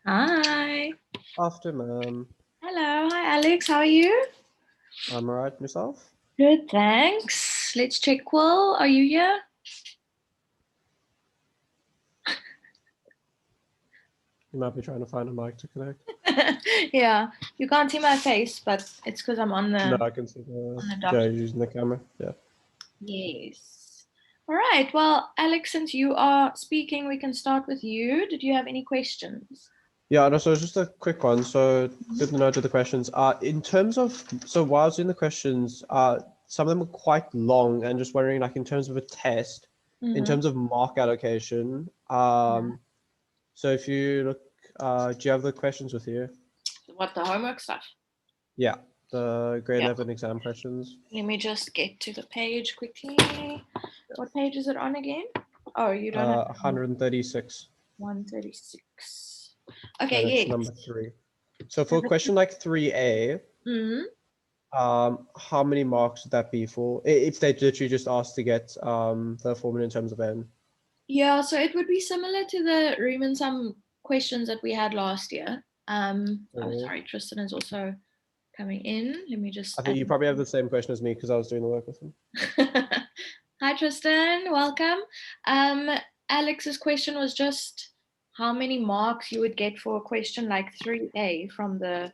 Hi. After, ma'am. Hello. Hi, Alex. How are you? I'm alright, myself. Good, thanks. Let's check. Quill, are you here? You might be trying to find a mic to connect. Yeah, you can't see my face, but it's because I'm on the. No, I can see the document. Joe using the camera. Yeah. Yes. All right. Well, Alex, since you are speaking, we can start with you. Did you have any questions? Yeah, no, so just a quick one. So good to know to the questions. In terms of, so while I was doing the questions, some of them were quite long, and just wondering, like, in terms of a test, in terms of mark allocation, so if you look, do you have the questions with you? What, the homework stuff? Yeah, the grade Yeah. 11 exam questions. Let me just get to the page quickly. What page is it on again? Oh, you don't have 136. 136. Okay, And it's yes. number 3. So for a question like 3A, how many marks would that be for if they literally just asked to get the formula in terms of n? Yeah, so it would be similar to the Riemann sum questions that we had last year. Sorry, Tristan is also coming in. Let me just. I think you probably have the same question as me because I was doing the work with him. Hi, Tristan. Welcome. Alex's question was just how many marks you would get for a question like 3A from the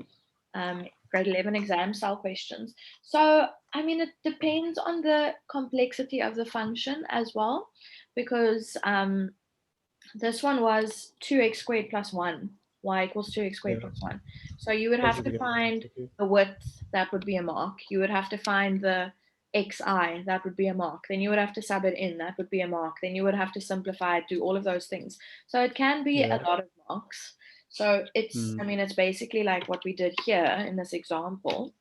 grade 11 exam style questions. So, I mean, it depends on the complexity of the function as well, because this one was 2x squared plus 1, y equals 2x squared plus 1. So you would have to find the width, that would be a mark. You would have to find the xi, that would be a mark. Then you would have to sub it in, that would be a mark. Then you would have to simplify it, do all of those things. So it can be a lot of marks. So it's, I mean, it's basically like what we did here in this example.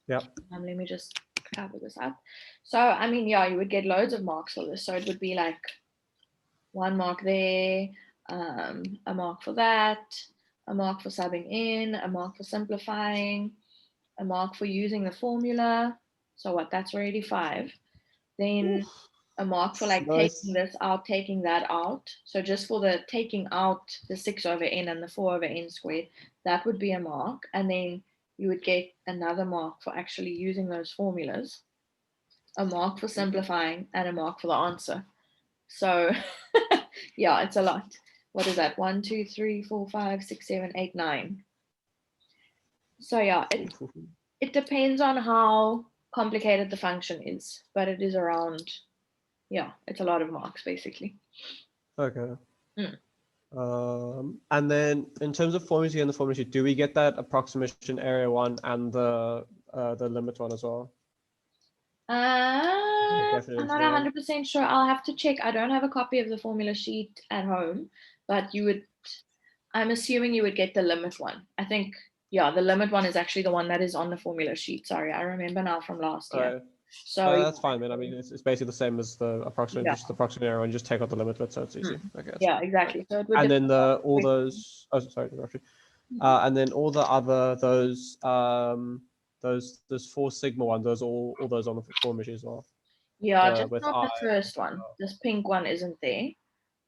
Yeah. Let me just cover this up. So, I mean, yeah, you would get loads of marks for this. So it would be like 1 mark there, a mark for that, a mark for subbing in, a mark for simplifying, a mark for using the formula. So what, that's already 5. Then a mark for like taking this out, taking that out. So just for the taking out the 6 over n and the 4 over n squared, that would be a mark. And then you would get another mark for actually using those formulas, a mark for simplifying, and a mark for the answer. So yeah, it's a lot. What is that? 1, 2, 3, 4, 5, 6, 7, 8, 9. So yeah, it depends on how complicated the function is, but it is around, yeah, it's a lot of marks basically. Okay. And then in terms of formula and the formula sheet, do we get that approximation area 1 and the limit one as well? I'm not 100% sure. I'll have to check. I don't have a copy of the formula sheet at home, but you would, I'm assuming you would get the limit one. I think, yeah, the limit one is actually the one that is on the formula sheet. Sorry, I remember now from last year. So that's fine, man. I mean, it's basically the same as the approximate, just the approximate area, and just take out the limit, so it's easy. Okay. Yeah, exactly. So it would and then all those. Oh, sorry, and then all the other those 4 sigma ones, those all those on the formula sheet as well. Yeah, just not the first one. This pink one isn't there.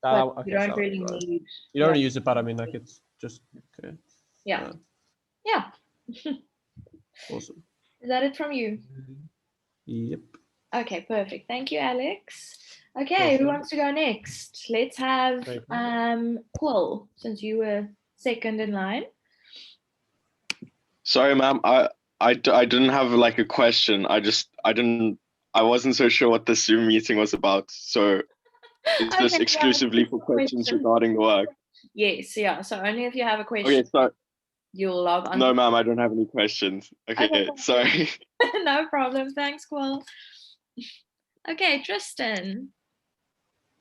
But you don't really need. You don't really use it, but I mean, like, it's just okay. Yeah. Yeah. Awesome. Is that it from you? Yep. Okay, perfect. Thank you, Alex. Okay, who wants to go next? Let's have Quill, since you were second in line. Sorry, ma'am. I didn't have like a question. I wasn't so sure what the Zoom meeting was about. So is this exclusively for questions regarding the work? Yes, yeah. So only if you have a question. Okay, so you'll log on. No, ma'am, I don't have any questions. Okay, sorry. No problem. Thanks, Quill. Okay, Tristan.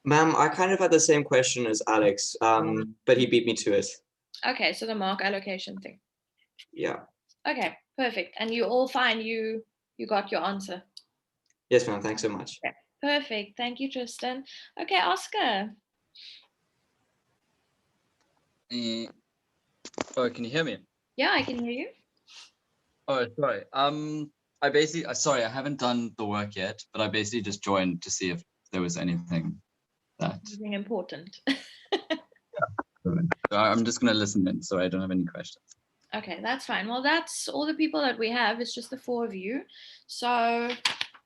Ma'am, I kind of had the same question as Alex, but he beat me to it. Okay, so the mark allocation thing. Yeah. Okay, perfect. And you all fine? You got your answer? Yes, ma'am. Thanks so much. Okay, perfect. Thank you, Tristan. Okay, Oscar. Oh, can you hear me? Yeah, I can hear you. Oh, sorry. Sorry, I haven't done the work yet, but I basically just joined to see if there was anything that. Anything important. So I'm just gonna listen in, so I don't have any questions. Okay, that's fine. Well, that's all the people that we have. It's just the 4 of you. So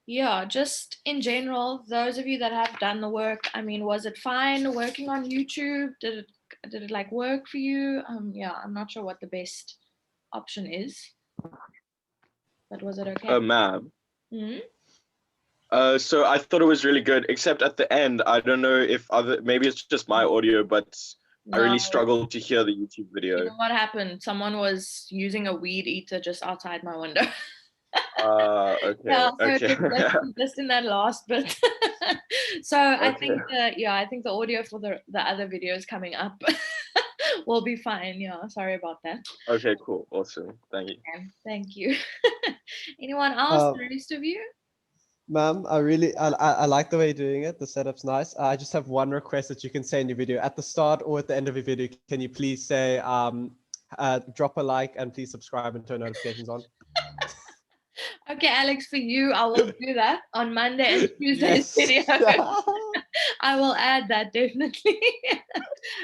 yeah, just in general, those of you that have done the work, I mean, was it fine working on YouTube? Did it like work for you? Yeah, I'm not sure what the best option is, but was it okay? Ma'am. Mhm. So I thought it was really good, except at the end, I don't know if maybe it's just my audio, but I really No. struggled to hear the YouTube video. You know what happened? Someone was using a weed eater just outside my window. Okay, Yeah, so okay. it was just in that last bit. So I Okay. think I think the audio for the other videos coming up will be fine. Yeah, sorry about that. Okay, cool, awesome, thank you. Okay, thank you. Anyone else? The rest of you? Ma'am, I like the way you're doing it. The setup's nice. I just have one request that you can say in your video. At the start or at the end of your video, can you please say, drop a like and please subscribe and turn notifications on? Okay, Alex, for you, I will do that on Monday and Tuesday's Yes. video. I will add that definitely.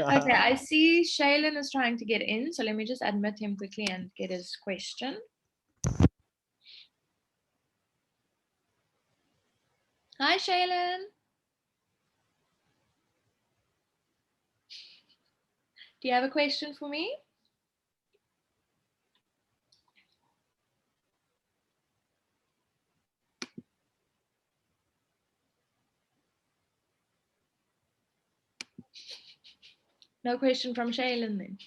Okay, I see Shaylin is trying to get in, so let me just admit him quickly and get his question. Hi, Shaylin. Do you have a question for me? No question from Shaylin then.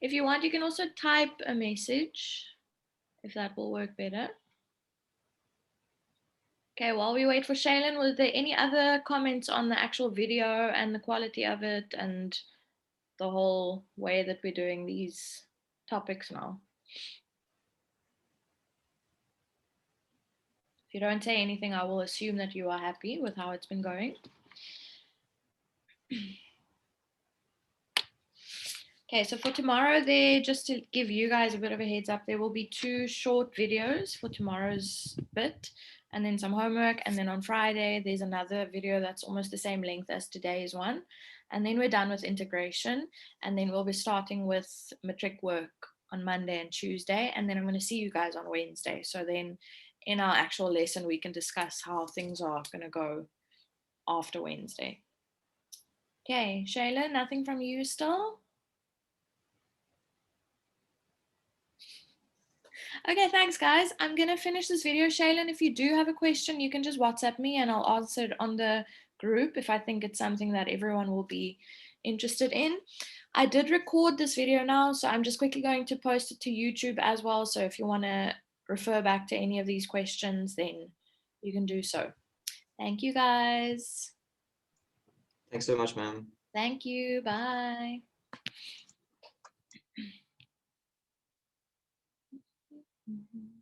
If you want, you can also type a message, if that will work better. Okay, while we wait for Shaylin, was there any other comments on the actual video and the quality of it and the whole way that we're doing these topics now? If you don't say anything, I will assume that you are happy with how it's been going. Okay, so for tomorrow there, just to give you guys a bit of a heads up, there will be 2 short videos for tomorrow's bit and then some homework. And then on Friday, there's another video that's almost the same length as today's one. And then we're done with integration. And then we'll be starting with matric work on Monday and Tuesday. And then I'm going to see you guys on Wednesday. So then in our actual lesson, we can discuss how things are going to go after Wednesday. Okay, Shayla, nothing from you still? Okay, thanks guys. I'm gonna finish this video. Shaylin, if you do have a question, you can just WhatsApp me and I'll answer it on the group if I think it's something that everyone will be interested in. I did record this video now, so I'm just quickly going to post it to YouTube as well. So if you want to refer back to any of these questions, then you can do so. Thank you guys. Thanks so much, ma'am. Thank you. Bye. Mm-hmm.